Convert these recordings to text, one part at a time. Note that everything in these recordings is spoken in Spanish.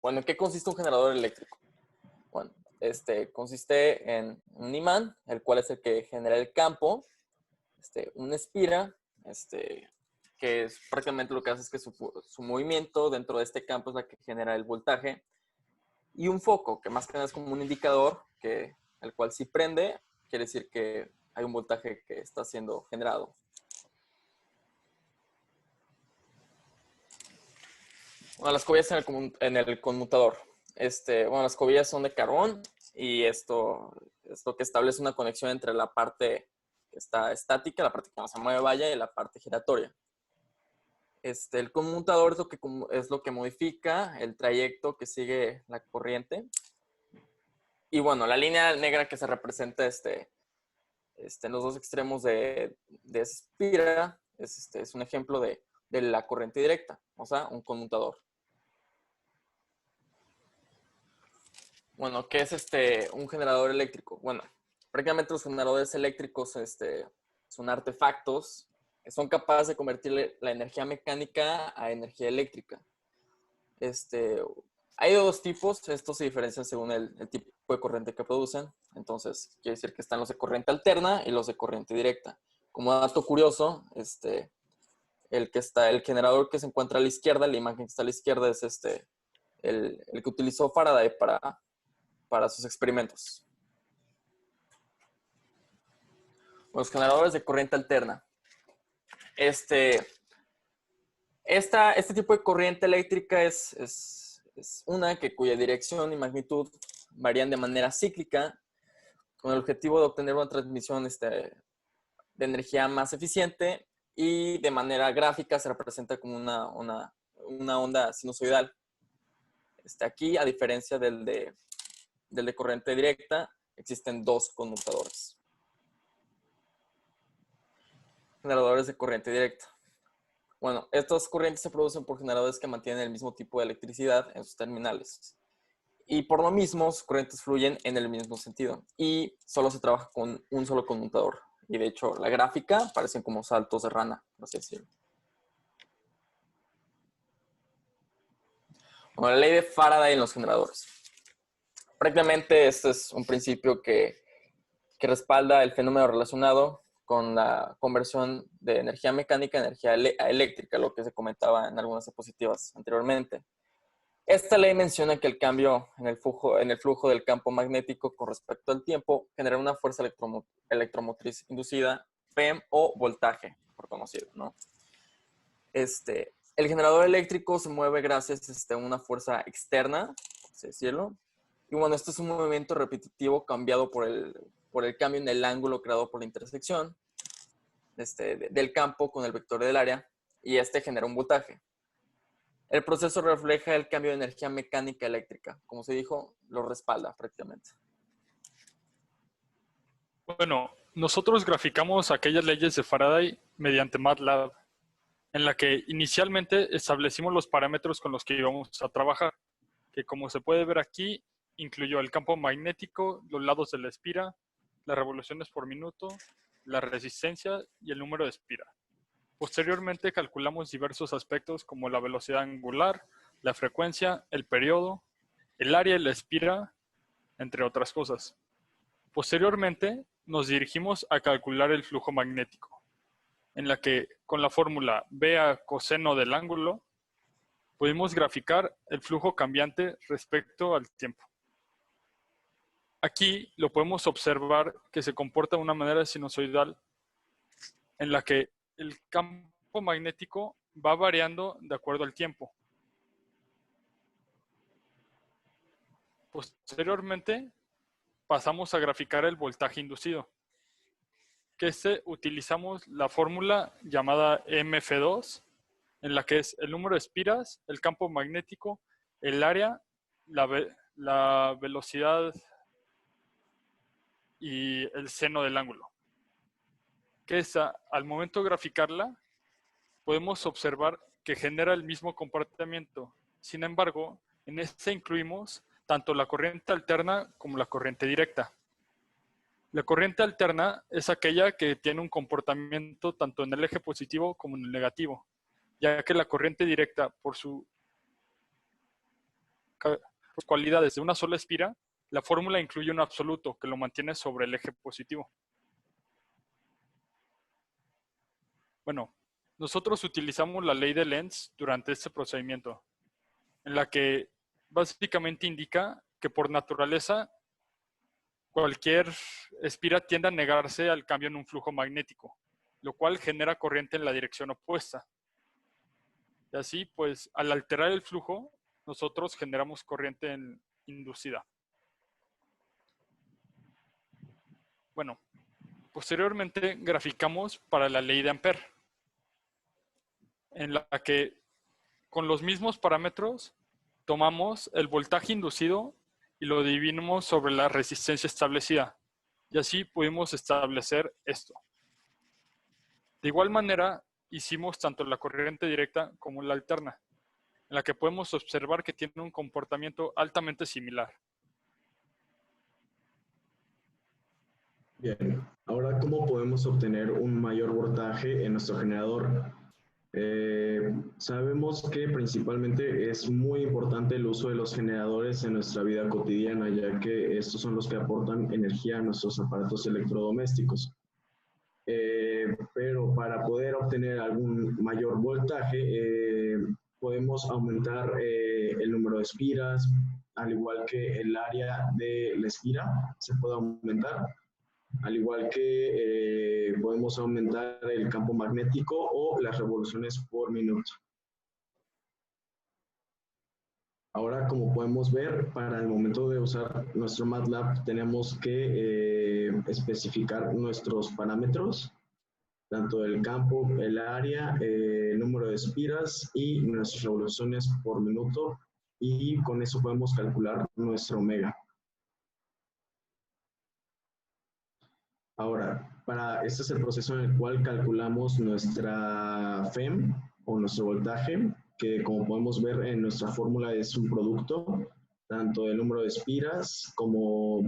Bueno, ¿en qué consiste un generador eléctrico? Bueno, consiste en un imán, el cual es el que genera el campo, una espira, que es prácticamente lo que hace es que su movimiento dentro de este campo es la que genera el voltaje, y un foco, que más que nada es como un indicador, el cual si prende, quiere decir que hay un voltaje que está siendo generado. Bueno, las cobillas en el conmutador. Bueno, las cobillas son de carbón y esto que establece una conexión entre la parte que está estática, la parte que no se mueve, vaya, y la parte giratoria. El conmutador es lo que modifica el trayecto que sigue la corriente. Y bueno, la línea negra que se representa en los dos extremos de esa espira es un ejemplo de la corriente directa, o sea, un conmutador. Bueno, ¿qué es un generador eléctrico? Bueno, prácticamente los generadores eléctricos son artefactos que son capaces de convertir la energía mecánica a energía eléctrica. Hay de dos tipos, estos se diferencian según el tipo de corriente que producen. Entonces, quiere decir que están los de corriente alterna y los de corriente directa. Como dato curioso, el generador que se encuentra a la izquierda, la imagen que está a la izquierda es el que utilizó Faraday para sus experimentos. Los generadores de corriente alterna. Este tipo de corriente eléctrica es una cuya dirección y magnitud varían de manera cíclica con el objetivo de obtener una transmisión de energía más eficiente, y de manera gráfica se representa como una onda sinusoidal. Aquí, a diferencia del de corriente directa, existen dos conmutadores. Generadores de corriente directa. Bueno, estas corrientes se producen por generadores que mantienen el mismo tipo de electricidad en sus terminales. Y por lo mismo, sus corrientes fluyen en el mismo sentido. Y solo se trabaja con un solo conmutador. Y de hecho, la gráfica parecen como saltos de rana, por así decirlo. Bueno, la ley de Faraday en los generadores. Prácticamente este es un principio que respalda el fenómeno relacionado con la conversión de energía mecánica a energía eléctrica, lo que se comentaba en algunas diapositivas anteriormente. Esta ley menciona que el cambio en el flujo del campo magnético con respecto al tiempo genera una fuerza electromotriz inducida, PEM, o voltaje, por conocido, ¿no? El generador eléctrico se mueve gracias a una fuerza externa, por así decirlo. Y bueno, esto es un movimiento repetitivo cambiado por el cambio en el ángulo creado por la intersección del campo con el vector del área, y genera un voltaje. El proceso refleja el cambio de energía mecánica eléctrica. Como se dijo, lo respalda prácticamente. Bueno, nosotros graficamos aquellas leyes de Faraday mediante MATLAB, en la que inicialmente establecimos los parámetros con los que íbamos a trabajar, que como se puede ver aquí, incluyó el campo magnético, los lados de la espira, las revoluciones por minuto, la resistencia y el número de espira. Posteriormente calculamos diversos aspectos como la velocidad angular, la frecuencia, el periodo, el área y la espira, entre otras cosas. Posteriormente nos dirigimos a calcular el flujo magnético, en la que con la fórmula B a coseno del ángulo pudimos graficar el flujo cambiante respecto al tiempo. Aquí lo podemos observar que se comporta de una manera sinusoidal, en la que el campo magnético va variando de acuerdo al tiempo. Posteriormente, pasamos a graficar el voltaje inducido, que utilizamos la fórmula llamada MF2, en la que es el número de espiras, el campo magnético, el área, la velocidad y el seno del ángulo. Que al momento de graficarla, podemos observar que genera el mismo comportamiento. Sin embargo, en esta incluimos tanto la corriente alterna como la corriente directa. La corriente alterna es aquella que tiene un comportamiento tanto en el eje positivo como en el negativo, ya que la corriente directa, por su cualidades de una sola espira, la fórmula incluye un absoluto que lo mantiene sobre el eje positivo. Bueno, nosotros utilizamos la ley de Lenz durante este procedimiento, en la que básicamente indica que por naturaleza cualquier espira tiende a negarse al cambio en un flujo magnético, lo cual genera corriente en la dirección opuesta. Y así, pues, al alterar el flujo, nosotros generamos corriente inducida. Bueno, posteriormente graficamos para la ley de Ampère, en la que con los mismos parámetros tomamos el voltaje inducido y lo dividimos sobre la resistencia establecida. Y así pudimos establecer esto. De igual manera, hicimos tanto la corriente directa como la alterna, en la que podemos observar que tiene un comportamiento altamente similar. Bien, ahora, ¿cómo podemos obtener un mayor voltaje en nuestro generador? Sabemos que principalmente es muy importante el uso de los generadores en nuestra vida cotidiana, ya que estos son los que aportan energía a nuestros aparatos electrodomésticos. Pero para poder obtener algún mayor voltaje, podemos aumentar el número de espiras, al igual que el área de la espira se puede aumentar, al igual que podemos aumentar el campo magnético o las revoluciones por minuto. Ahora, como podemos ver, para el momento de usar nuestro MATLAB tenemos que especificar nuestros parámetros, tanto el campo, el área, el número de espiras y nuestras revoluciones por minuto, y con eso podemos calcular nuestro omega. Ahora, este es el proceso en el cual calculamos nuestra FEM o nuestro voltaje, que como podemos ver en nuestra fórmula es un producto, tanto del número de espiras como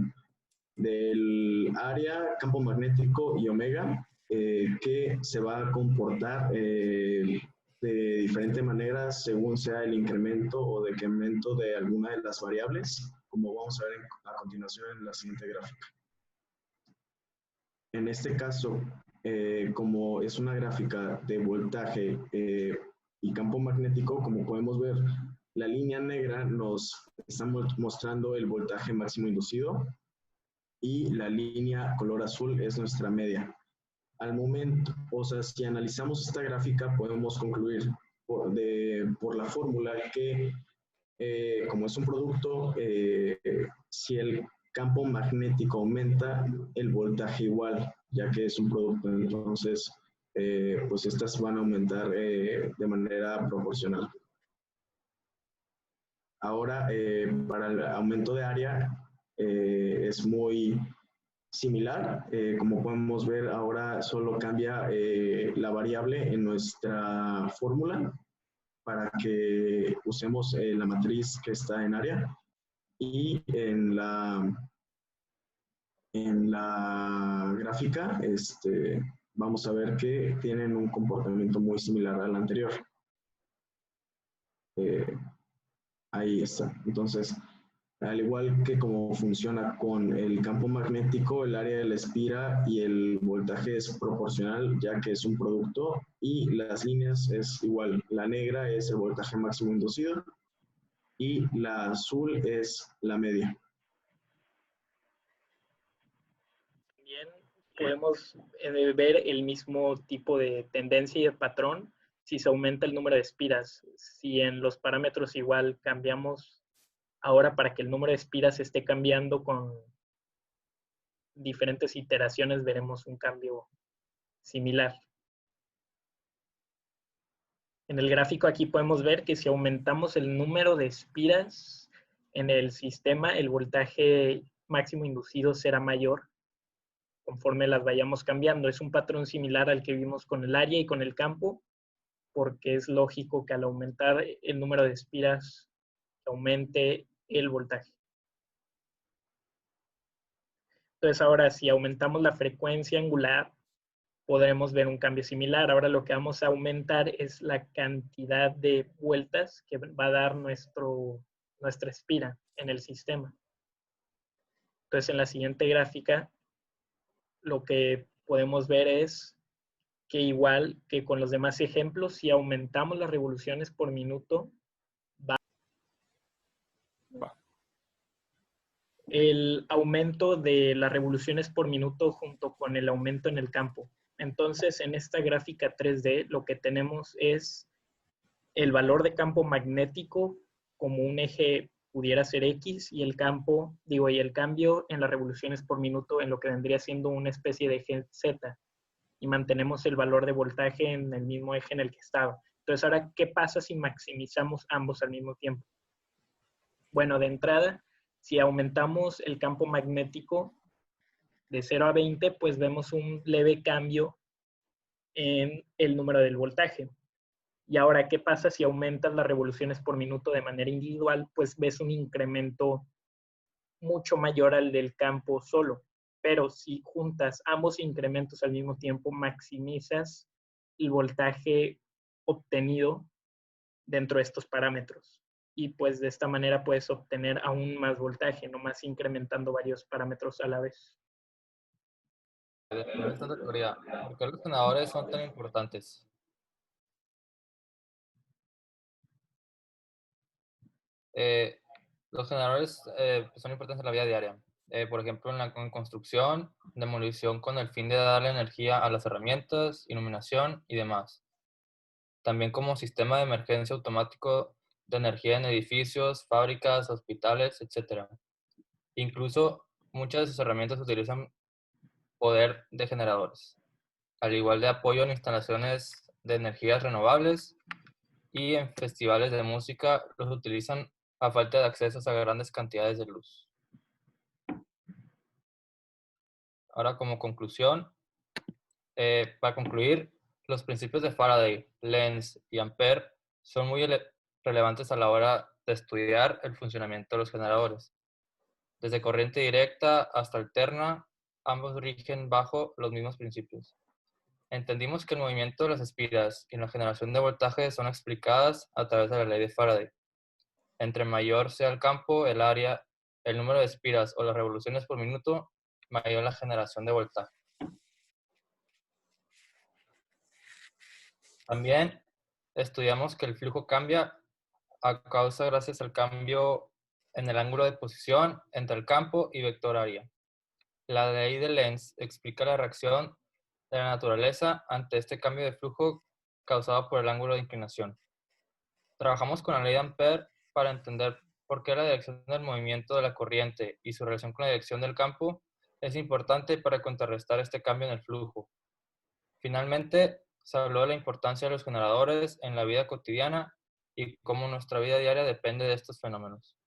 del área, campo magnético y omega, que se va a comportar de diferente manera según sea el incremento o decremento de alguna de las variables, como vamos a ver a continuación en la siguiente gráfica. En este caso, como es una gráfica de voltaje y campo magnético, como podemos ver, la línea negra nos está mostrando el voltaje máximo inducido y la línea color azul es nuestra media. Al momento, o sea, si analizamos esta gráfica, podemos concluir por la fórmula que, como es un producto, si el campo magnético aumenta, el voltaje igual, ya que es un producto. Entonces, pues estas van a aumentar de manera proporcional. Ahora, para el aumento de área, es muy similar. Como podemos ver, ahora solo cambia la variable en nuestra fórmula para que usemos la matriz que está en área, y en la gráfica vamos a ver que tienen un comportamiento muy similar al anterior. Ahí está. Entonces, al igual que como funciona con el campo magnético, el área de la espira y el voltaje es proporcional, ya que es un producto, y las líneas es igual. La negra es el voltaje máximo inducido y la azul es la media. También podemos ver el mismo tipo de tendencia y de patrón si se aumenta el número de espiras. Si en los parámetros igual cambiamos ahora para que el número de espiras esté cambiando con diferentes iteraciones, veremos un cambio similar. En el gráfico aquí podemos ver que si aumentamos el número de espiras en el sistema, el voltaje máximo inducido será mayor conforme las vayamos cambiando. Es un patrón similar al que vimos con el área y con el campo, porque es lógico que al aumentar el número de espiras aumente el voltaje. Entonces ahora, si aumentamos la frecuencia angular, podremos ver un cambio similar. Ahora lo que vamos a aumentar es la cantidad de vueltas que va a dar nuestro nuestra espira en el sistema. Entonces, en la siguiente gráfica, lo que podemos ver es que igual que con los demás ejemplos, si aumentamos las revoluciones por minuto, el aumento de las revoluciones por minuto junto con el aumento en el campo. Entonces, en esta gráfica 3D, lo que tenemos es el valor de campo magnético como un eje pudiera ser X y el campo, y el cambio en las revoluciones por minuto en lo que vendría siendo una especie de eje Z. Y mantenemos el valor de voltaje en el mismo eje en el que estaba. Entonces, ahora, ¿qué pasa si maximizamos ambos al mismo tiempo? Bueno, de entrada, si aumentamos el campo magnético de 0 a 20, pues vemos un leve cambio en el número del voltaje. Y ahora, ¿qué pasa si aumentas las revoluciones por minuto de manera individual? Pues ves un incremento mucho mayor al del campo solo. Pero si juntas ambos incrementos al mismo tiempo, maximizas el voltaje obtenido dentro de estos parámetros. Y pues de esta manera puedes obtener aún más voltaje, nomás incrementando varios parámetros a la vez. Esta teoría, ¿por qué los generadores son tan importantes? Los generadores son importantes en la vida diaria. Por ejemplo, en construcción, demolición con el fin de darle energía a las herramientas, iluminación y demás. También como sistema de emergencia automático de energía en edificios, fábricas, hospitales, etc. Incluso muchas de sus herramientas utilizan poder de generadores, al igual de apoyo en instalaciones de energías renovables y en festivales de música los utilizan a falta de acceso a grandes cantidades de luz. Ahora, como conclusión, para concluir, los principios de Faraday, Lenz y Ampere son muy relevantes a la hora de estudiar el funcionamiento de los generadores. Desde corriente directa hasta alterna, ambos rigen bajo los mismos principios. Entendimos que el movimiento de las espiras y la generación de voltaje son explicadas a través de la ley de Faraday. Entre mayor sea el campo, el área, el número de espiras o las revoluciones por minuto, mayor la generación de voltaje. También estudiamos que el flujo cambia a causa gracias al cambio en el ángulo de posición entre el campo y vector área. La ley de Lenz explica la reacción de la naturaleza ante este cambio de flujo causado por el ángulo de inclinación. Trabajamos con la ley de Ampere para entender por qué la dirección del movimiento de la corriente y su relación con la dirección del campo es importante para contrarrestar este cambio en el flujo. Finalmente, se habló de la importancia de los generadores en la vida cotidiana y cómo nuestra vida diaria depende de estos fenómenos.